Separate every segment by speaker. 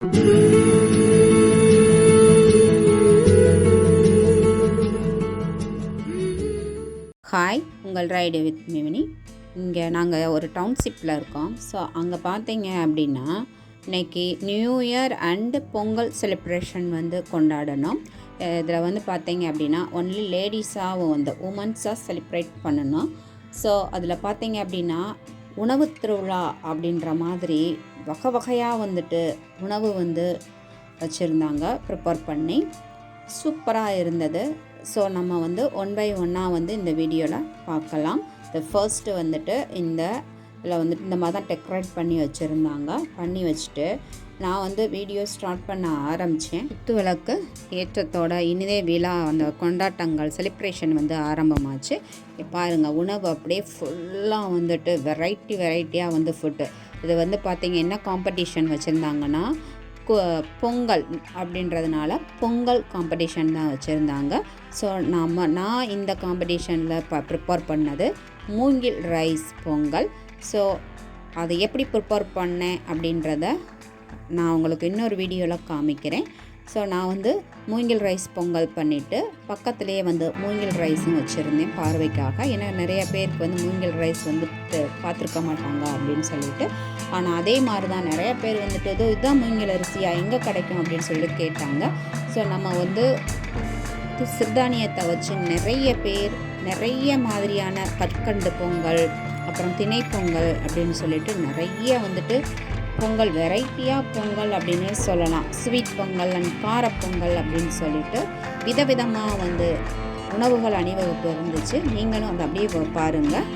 Speaker 1: Hi, உங்கள் ride with மிமினி. இங்கே நாங்கள் ஒரு டவுன்ஷிப்பில் இருக்கோம். ஸோ அங்கே பார்த்தீங்க அப்படின்னா இன்றைக்கி new year and Pongal celebration வந்து கொண்டாடணும். இதில் வந்து பார்த்தீங்க அப்படின்னா ஒன்லி லேடிஸாக உமன்ஸாக செலிப்ரேட் பண்ணணும். ஸோ அதில் பார்த்தீங்க அப்படின்னா உணவு திருவிழா அப்படின்ற மாதிரி வகை வகையாக உணவு வச்சுருந்தாங்க, ப்ரிப்பேர் பண்ணி சூப்பராக இருந்தது. ஸோ நம்ம ஒன் பை ஒன்னாக இந்த வீடியோவில் பார்க்கலாம். ஃபர்ஸ்ட்டு இதில் இந்த மாதிரி தான் டெக்கரேட் பண்ணி வச்சுருந்தாங்க. பண்ணி வச்சுட்டு நான் வீடியோ ஸ்டார்ட் பண்ண ஆரம்பித்தேன். குத்து விளக்கு ஏற்றத்தோட இனிதே விழா கொண்டாட்டங்கள் செலிப்ரேஷன் ஆரம்பமாச்சு. பாருங்கள், உணவு அப்படியே ஃபுல்லாக வெரைட்டியாக ஃபுட்டு. இது பார்த்திங்க என்ன காம்படிஷன் வச்சுருந்தாங்கன்னா பொங்கல் அப்படின்றதுனால பொங்கல் காம்படிஷன் தான் வச்சுருந்தாங்க. ஸோ நான் இந்த காம்படிஷனில் ப்ரிப்பேர் பண்ணது மூங்கில் ரைஸ் பொங்கல். ஸோ அதை எப்படி ப்ரிப்பேர் பண்ணேன் அப்படின்றத நான் உங்களுக்கு இன்னொரு வீடியோவில் காமிக்கிறேன். ஸோ நான் மூங்கில் ரைஸ் பொங்கல் பண்ணிவிட்டு பக்கத்துலேயே மூங்கில் ரைஸும் வச்சுருந்தேன் பார்வைக்காக. ஏன்னா நிறைய பேருக்கு மூங்கில் ரைஸ் பார்த்துருக்க மாட்டாங்க அப்படின்னு சொல்லிட்டு. ஆனால் அதே மாதிரி தான் நிறைய பேர் இதுதான் மூங்கில் அரிசியா, எங்கே கிடைக்கும் அப்படின்னு சொல்லிட்டு கேட்டாங்க. ஸோ நம்ம சிறுதானியத்தை வச்சு நிறைய பேர் நிறைய மாதிரியான கற்கண்டு பொங்கல், அப்புறம் திணை பொங்கல் அப்படின்னு சொல்லிட்டு நிறைய பொங்கல், வெரைட்டியாக பொங்கல் அப்படின்னு சொல்லலாம். ஸ்வீட் பொங்கல் அண்ட் கார பொங்கல் அப்படின்னு சொல்லிட்டு விதவிதமாக உணவுகள் அணிவகுப்பு இருந்துச்சு. நீங்களும் அதை அப்படியே பாருங்கள்.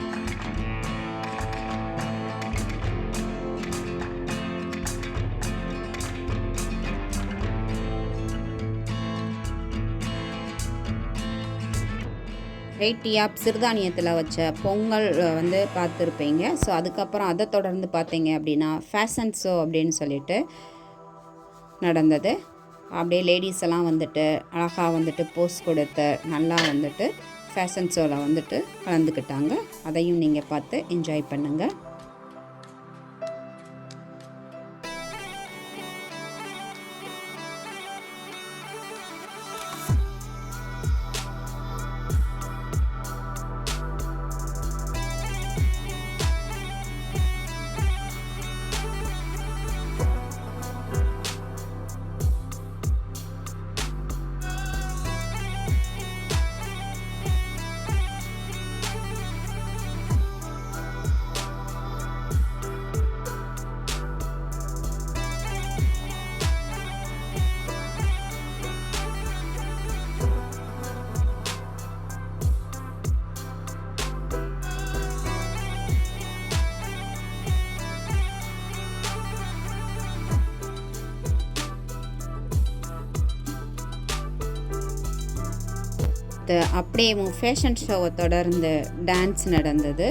Speaker 1: வெரைட்டியாக சிறுதானியத்தில் வச்ச பொங்கல் பார்த்துருப்பீங்க. ஸோ அதுக்கப்புறம் அதை தொடர்ந்து பார்த்தீங்க அப்படின்னா ஃபேஷன் ஷோ அப்படின்னு சொல்லிட்டு நடந்தது. அப்படியே லேடிஸ் எல்லாம் அழகாக போஸ் கொடுத்து நல்லா ஃபேஷன் ஷோவில் கலந்துக்கிட்டாங்க. அதையும் நீங்கள் பார்த்து என்ஜாய் பண்ணுங்கள். அப்படியே ஃபேஷன் ஷோவை தொடர்ந்து டான்ஸ் நடந்தது.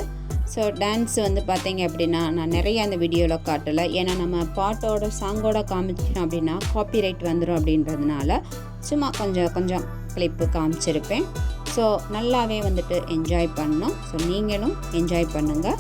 Speaker 1: ஸோ டான்ஸ் பார்த்தீங்க அப்படின்னா நான் நிறைய அந்த வீடியோவில் காட்டலை. ஏன்னா நம்ம பாட்டோட சாங்கோட காமிச்சோம் அப்படின்னா காப்பிரைட் வந்துடும் அப்படின்றதுனால சும்மா கொஞ்சம் கிளிப்பு காமிச்சிருப்பேன். ஸோ நல்லாவே என்ஜாய் பண்ணோம். ஸோ நீங்களும் என்ஜாய் பண்ணுங்கள்.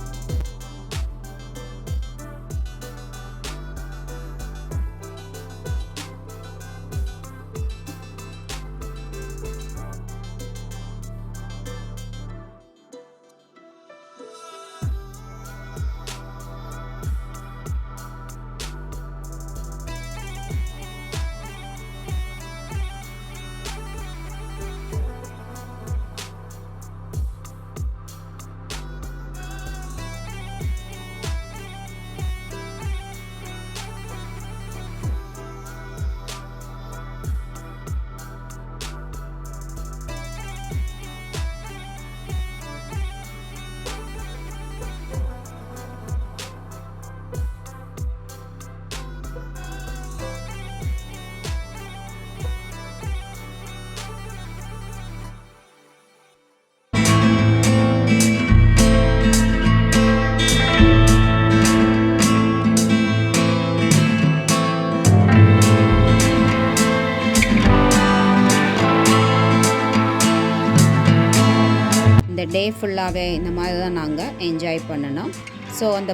Speaker 1: டே ஃபுல்லாகவே இந்த மாதிரி தான் நாங்கள் என்ஜாய் பண்ணணும். ஸோ அந்த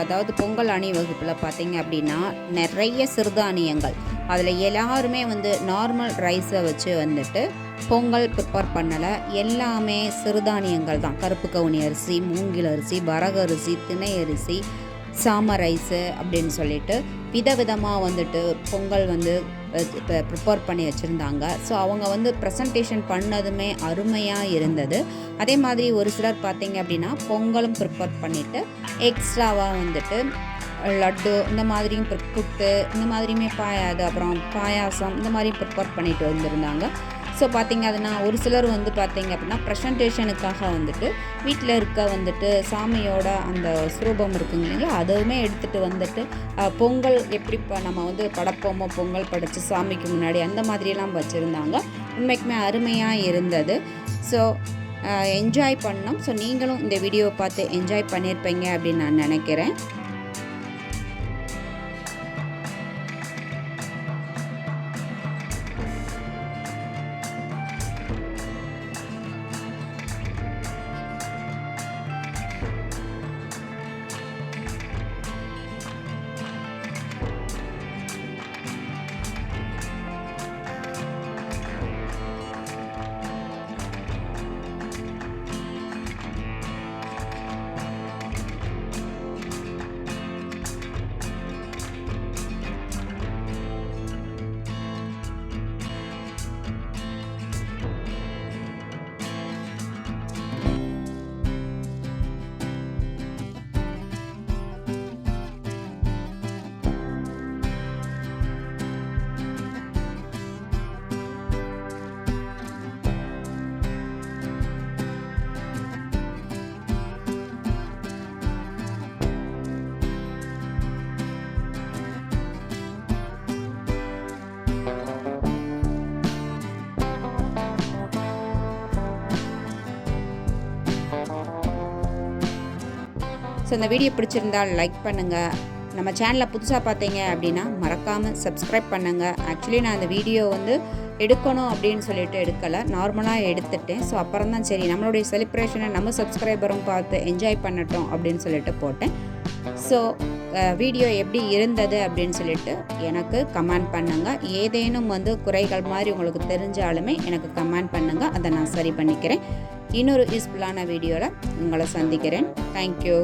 Speaker 1: அதாவது பொங்கல் அணிவகுப்பில் பார்த்தீங்க அப்படின்னா நிறைய சிறுதானியங்கள், அதில் எல்லாருமே வந்து நார்மல் ரைஸை வச்சு வந்துட்டு பொங்கல் ப்ரிப்பேர் பண்ணலை. எல்லாமே சிறுதானியங்கள் தான். கருப்பு கவுனி அரிசி, மூங்கில் அரிசி, வரகரிசி, திணை அரிசி, சாம ரைஸு அப்படின்னு சொல்லிட்டு விதவிதமாக வந்துட்டு பொங்கல் வந்து ப்ரிப்பேர் பண்ணி வச்சுருந்தாங்க. ஸோ அவங்க வந்து ப்ரெசன்டேஷன் பண்ணதுமே அருமையாக இருந்தது. அதே மாதிரி ஒரு சிலர் பார்த்தீங்க அப்படின்னா பொங்கலும் ப்ரிப்பேர் பண்ணிவிட்டு எக்ஸ்ட்ராவாக வந்துட்டு லட்டு இந்த மாதிரியும் புட்டு இந்த மாதிரியுமே அப்புறம் பாயாசம் இந்த மாதிரியும் ப்ரிப்பேர் பண்ணிட்டு வந்திருந்தாங்க. ஸோ பார்த்திங்க அதுனா ஒரு சிலர் வந்து பார்த்திங்க அப்படின்னா ப்ரெசன்டேஷனுக்காக வந்துட்டு வீட்டில் இருக்க வந்துட்டு சாமியோட அந்த ஸ்வரூபம் இருக்குங்க இல்லைங்களா, அதுவுமே எடுத்துகிட்டு வந்துட்டு பொங்கல் எப்படி நம்ம வந்து படைப்போமோ பொங்கல் படைச்சி சாமிக்கு முன்னாடி அந்த மாதிரியெல்லாம் வச்சுருந்தாங்க. உண்மைக்குமே அருமையாக இருந்தது. ஸோ என்ஜாய் பண்ணோம். ஸோ நீங்களும் இந்த வீடியோவை பார்த்து என்ஜாய் பண்ணியிருப்பீங்க அப்படின்னு நான் நினைக்கிறேன். ஸோ இந்த வீடியோ பிடிச்சிருந்தால் லைக் பண்ணுங்கள். நம்ம சேனலில் புதுசாக பார்த்தீங்க அப்படின்னா மறக்காமல் சப்ஸ்கிரைப் பண்ணுங்கள். ஆக்சுவலி நான் இந்த வீடியோ வந்து எடுக்கணும் அப்படின்னு சொல்லிட்டு எடுக்கலை, நார்மலாக எடுத்துட்டேன். ஸோ அப்புறம் தான் சரி நம்மளுடைய செலிப்ரேஷனை நம்ம சப்ஸ்கிரைபரும் பார்த்து என்ஜாய் பண்ணட்டும் அப்படின்னு சொல்லிட்டு போட்டேன். ஸோ வீடியோ எப்படி இருந்தது அப்படின்னு சொல்லிட்டு எனக்கு கமெண்ட் பண்ணுங்கள். ஏதேனும் வந்து குறைகள் மாதிரி உங்களுக்கு தெரிஞ்சாலுமே எனக்கு கமெண்ட் பண்ணுங்கள், அதை நான் சரி பண்ணிக்கிறேன். இன்னொரு யூஸ்ஃபுல்லான வீடியோவில் உங்களை சந்திக்கிறேன். தேங்க்யூ.